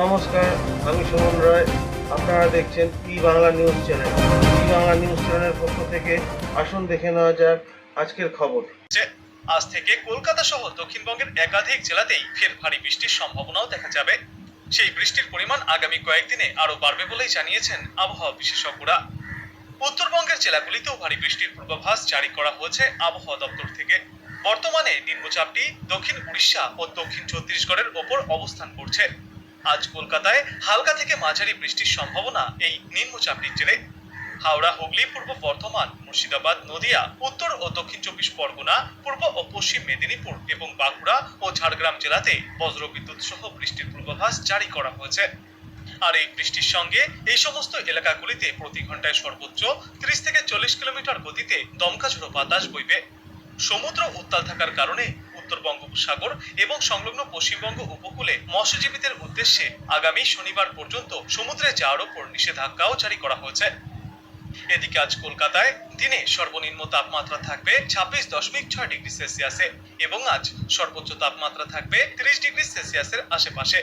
নমস্কার, আমি সুমন রায়। আপনারা দেখছেন Bangla news channel. Bangla news চ্যানেলের পক্ষ থেকে আসুন দেখে নেওয়া যাক আজকের খবর। আজ থেকে কলকাতা সহ দক্ষিণবঙ্গের একাধিক জেলাতেই ফের ভারী বৃষ্টির সম্ভাবনাও দেখা যাবে। সেই বৃষ্টির পরিমাণ আগামী কয়েকদিনে আরো বাড়বে বলেই জানিয়েছেন আবহাওয়া বিশেষজ্ঞরা। উত্তরবঙ্গের জেলাগুলিতেও ভারী বৃষ্টির পূর্বাভাস জারি করা হয়েছে আবহাওয়া দপ্তর থেকে। বর্তমানে নিম্নচাপটি দক্ষিণ উড়িষ্যা ও দক্ষিণ ছত্তিশগড়ের ওপর অবস্থান করছে। আজ কলকাতায় হালকা থেকে মাঝারি বৃষ্টির সম্ভাবনা এই নিম্নচাপটির জেরে। হাওড়া, হুগলি, পূর্ব বর্ধমান, মুর্শিদাবাদ, নদিয়া, উত্তর ও দক্ষিণ চব্বিশ পরগনা, পূর্ব ও পশ্চিম মেদিনীপুর এবং বাঁকুড়া ও ঝাড়গ্রাম জেলাতে বজ্রবিদ্যুৎ সহ বৃষ্টির পূর্বাভাস জারি করা হয়েছে। আর এই বৃষ্টির সঙ্গে এই সমস্ত এলাকাগুলিতে প্রতি ঘন্টায় সর্বোচ্চ 30 থেকে 40 কিলোমিটার গতিতে দমকা ঝোড়ো বাতাস বইবে। সমুদ্র উত্তাল থাকার কারণে উত্তর বঙ্গোপসাগর এবং সংলগ্ন পশ্চিমবঙ্গ উপকূলে মৎস্যজীবীদের উদ্দেশ্যে আগামী শনিবার পর্যন্ত সমুদ্রে যাওয়ার ওপর নিষেধাজ্ঞাও জারি করা হয়েছে। এদিকে আজ কলকাতায় দিনে সর্বনিম্ন তাপমাত্রা থাকবে 26.6 ডিগ্রি সেলসিয়াসে এবং আজ সর্বোচ্চ তাপমাত্রা থাকবে 30 ডিগ্রি সেলসিয়াসের আশেপাশে।